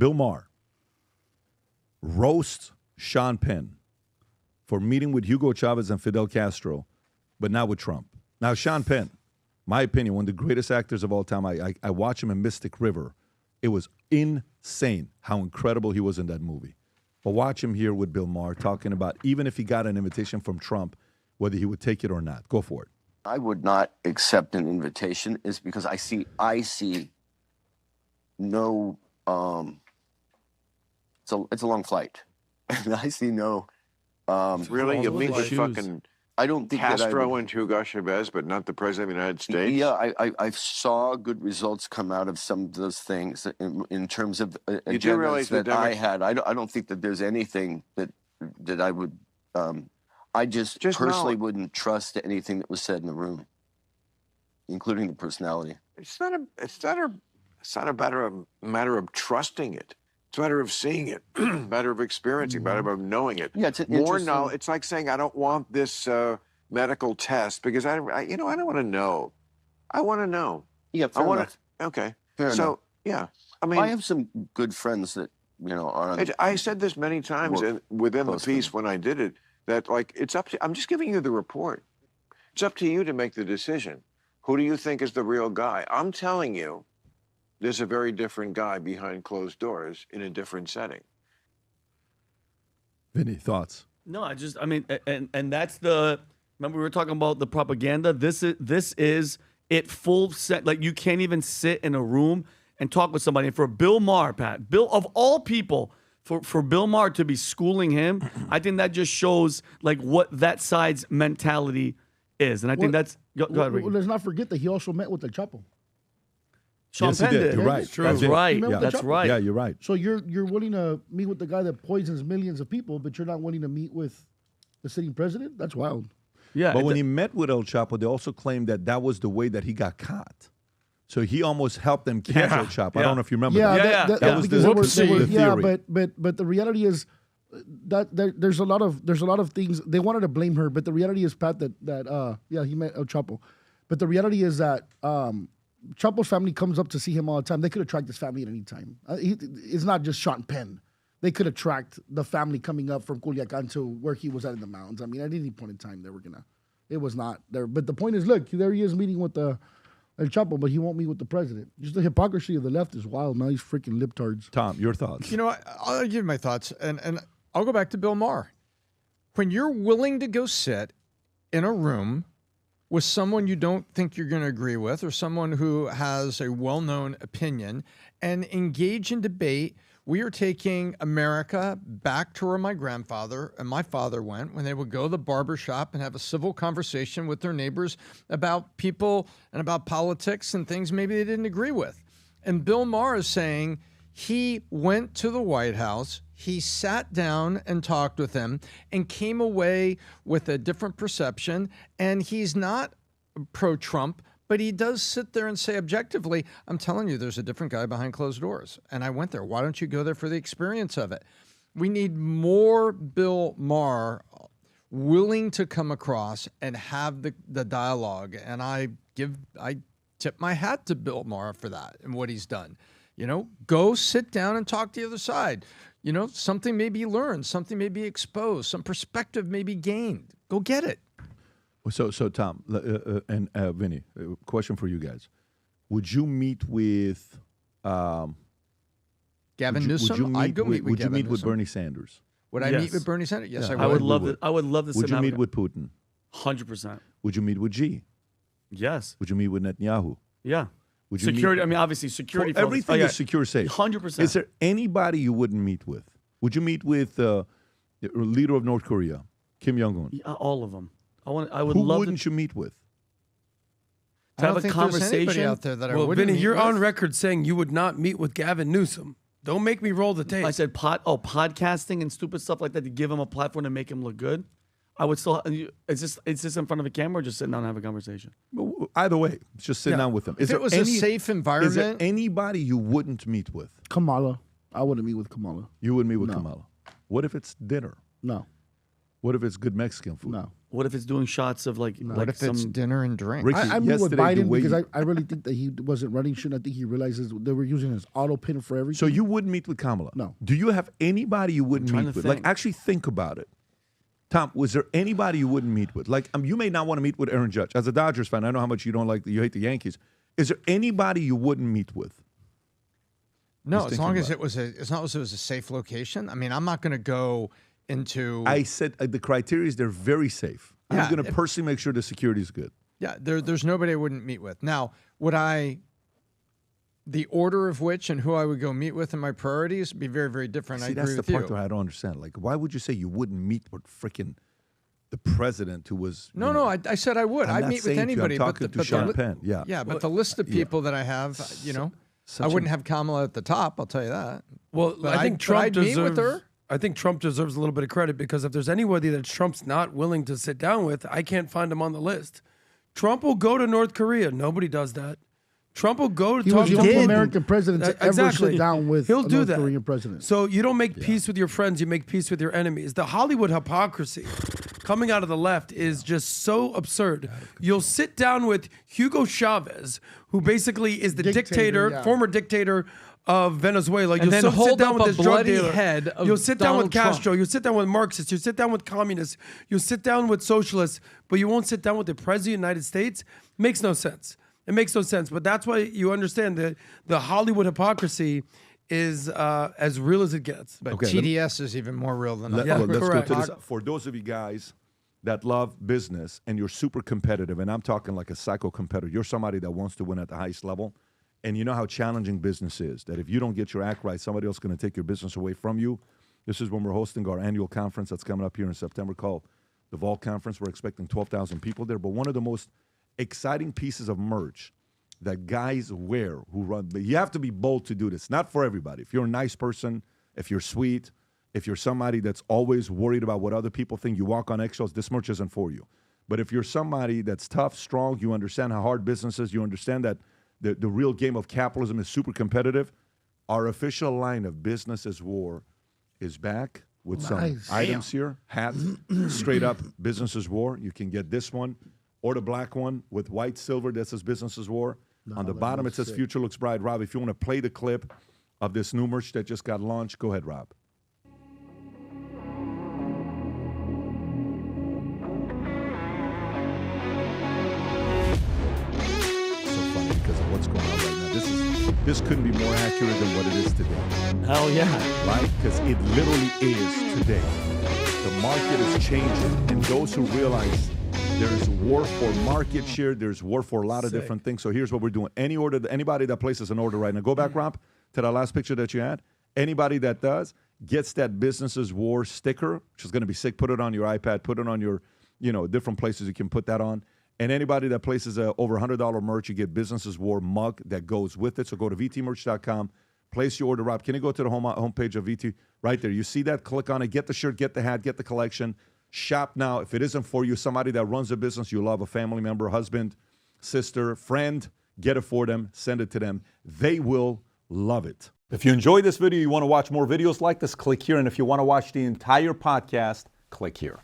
Bill Maher roasts Sean Penn for meeting with Hugo Chavez and Fidel Castro, but not with Trump. Now, Sean Penn, my opinion, one of the greatest actors of all time. I watched him in Mystic River. It was insane how incredible he was in that movie. But watch him here with Bill Maher talking about even if he got an invitation from Trump, whether he would take it or not. Go for it. I would not accept an invitation is because I see no, it's a long flight. And I see no, really? You meet with fucking I don't think Castro and Hugo Chavez, but not the President of the United States? Yeah, I saw good results come out of some of those things in terms of agendas that I had. I don't think that there's anything that I would, I just personally wouldn't trust anything that was said in the room, including the personality. It's not a matter of trusting it. It's a matter of seeing it, matter of experiencing, matter of knowing it. Yeah, it's more knowledge. It's like saying I don't want this medical test because I don't want to know. I want to know. Yeah, fair enough. Okay. Fair enough. Yeah, I mean, I have some good friends that are. I said this many times within the piece when I did it that like it's up to. I'm just giving you the report. It's up to you to make the decision. Who do you think is the real guy? I'm telling you. There's a very different guy behind closed doors in a different setting. Vinny, thoughts? No, I mean, and that's the. Remember we were talking about the propaganda. This is it full set. Like you can't even sit in a room and talk with somebody. And for Bill Maher, Pat, Bill of all people, for Bill Maher to be schooling him, I think that just shows like what that side's mentality is. And I think that's. Go ahead, Ricky. Let's not forget that he also met with El Chapo. Sean Penn did. You're right. That's right. Yeah. That's right. Yeah, you're right. So you're willing to meet with the guy that poisons millions of people, but you're not willing to meet with the sitting president? That's wild. Yeah. But when he met with El Chapo, they also claimed that was the way that he got caught. So he almost helped them catch El Chapo. I don't know if you remember that. That was the theory. But the reality is that there's a lot of things they wanted to blame her, but the reality is, Pat, that he met El Chapo, but the reality is that Chapo's family comes up to see him all the time. They could have tracked his family at any time. It's not just Sean Penn. They could have tracked the family coming up from Culiacan to where he was at in the mountains. I mean, at any point in time, they were gonna. It was not there. But the point is, look, there he is meeting with El Chapo, but he won't meet with the president. Just the hypocrisy of the left is wild, man. These freaking libtards. Tom, your thoughts? You know, I'll give my thoughts, and I'll go back to Bill Maher. When you're willing to go sit in a room with someone you don't think you're going to agree with or someone who has a well-known opinion and engage in debate, we are taking America back to where my grandfather and my father went when they would go to the barber shop and have a civil conversation with their neighbors about people and about politics and things maybe they didn't agree with. And Bill Maher is saying he went to the White House, he sat down and talked with him and came away with a different perception. And he's not pro-Trump, but he does sit there and say objectively, I'm telling you, there's a different guy behind closed doors. And I went there. Why don't you go there for the experience of it? We need more Bill Maher willing to come across and have the dialogue. And I tip my hat to Bill Maher for that and what he's done. You know, go sit down and talk to the other side. You know, something may be learned, something may be exposed, some perspective may be gained. Go get it. So Tom and Vinny, question for you guys: would you meet with Gavin Newsom? I'd go meet with Gavin Newsom. Would you meet with Bernie Sanders? Would I meet with Bernie Sanders? Yes, Yeah. I would. I would love to. Would you meet with Putin? 100%. Would you meet with Xi? Yes. Would you meet with Netanyahu? Yeah. Would you security. meet, I mean, obviously, security. everything is secure, safe. 100%. Is there anybody you wouldn't meet with? Would you meet with the leader of North Korea, Kim Jong-un? Yeah, all of them. I would Who love wouldn't you meet with? to have a conversation out there that I Well, wouldn't Vinny, meet you're with. on record saying you would not meet with Gavin Newsom. Don't make me roll the tape. I said podcasting and stupid stuff like that to give him a platform to make him look good. I would still. Is this in front of a camera or just sitting down and have a conversation? Either way, just sit down with them. If it was a safe environment, is there anybody you wouldn't meet with? Kamala. I wouldn't meet with Kamala. You wouldn't meet with Kamala. What if it's dinner? No. What if it's good Mexican food? No. What if it's doing shots of like What if it's dinner and drink? Ricky, I mean, with yesterday, the Biden way because you- I really think that he wasn't running shit. I think he realizes they were using his auto pin for everything. So you wouldn't meet with Kamala? No. Do you have anybody you wouldn't trying meet to with? Like, think. actually think about it. Tom, was there anybody you wouldn't meet with? Like, you may not want to meet with Aaron Judge. As a Dodgers fan, I know how much you hate the Yankees. Is there anybody you wouldn't meet with? No, Just as long thinking as it was a safe location. I mean, I'm not going to go into. I said the criteria is they're very safe. Yeah, I'm going to personally make sure the security is good. Yeah, there's nobody I wouldn't meet with. Now, the order of which and who I would go meet with and my priorities would be very, very different. I See, agree that's the with you. part that I don't understand. Like, why would you say you wouldn't meet with freaking the president who was? No, I said I would. I'm I'd not meet with saying to you, anybody. I'm talking to Sean Penn. Yeah. Yeah, but the list of people that I have, I wouldn't have Kamala at the top. I'll tell you that. Well, But I think I'd Trump meet with deserves. her. I think Trump deserves a little bit of credit because if there's anybody that Trump's not willing to sit down with, I can't find him on the list. Trump will go to North Korea. Nobody does that. Trump will go to he talk was the to only Putin. American president to ever sit down with He'll a do North that. Korean president. So you don't make peace with your friends, you make peace with your enemies. The Hollywood hypocrisy coming out of the left is just so absurd. You'll sit down with Hugo Chavez, who basically is the dictator, former dictator of Venezuela. And You'll then sit hold down up with a this drug bloody dealer. head of You'll sit down with Donald Trump. Castro. You'll sit down with Marxists. You'll sit down with communists. You'll sit down with socialists, but you won't sit down with the president of the United States. Makes no sense. It makes no sense. But that's why you understand that the Hollywood hypocrisy is as real as it gets. But Okay, TDS is even more real than that. Let's go correct. to this. For those of you guys that love business and you're super competitive, and I'm talking like a psycho competitor, you're somebody that wants to win at the highest level, and you know how challenging business is, that if you don't get your act right, somebody else is going to take your business away from you. This is when we're hosting our annual conference that's coming up here in September called the Vault Conference. We're expecting 12,000 people there. But one of the most exciting pieces of merch that guys wear who run, but you have to be bold to do this. Not for everybody. If you're a nice person, if you're sweet, if you're somebody that's always worried about what other people think, you walk on eggshells, this merch isn't for you. But if you're somebody that's tough, strong, you understand how hard business is, you understand that the real game of capitalism is super competitive, our official line of Business is War is back with some items here. Hats, straight up Business is War. You can get this one or the black one with white silver that says Business is War. On the bottom, it says Future Looks Bright. Rob, if you want to play the clip of this new merch that just got launched, go ahead, Rob. So funny because of what's going on right now. This couldn't be more accurate than what it is today. Hell yeah. Right? Because it literally is today. The market is changing, and those who realize there's war for market share, there's war for a lot of different things. So here's what we're doing. Anybody that places an order right now, go back, Rob, to that last picture that you had. Anybody that does gets that Businesses War sticker, which is going to be sick. Put it on your iPad, put it on your, different places you can put that on. And anybody that places a over $100 merch, you get Businesses War mug that goes with it. So go to vtmerch.com, place your order. Rob, can you go to the homepage of VT? Right there. You see that? Click on it. Get the shirt, get the hat, get the collection. Shop now. If it isn't for you, somebody that runs a business, you love, a family member, husband, sister, friend, get it for them. Send it to them. They will love it. If you enjoyed this video, you want to watch more videos like this, click here. And if you want to watch the entire podcast, click here.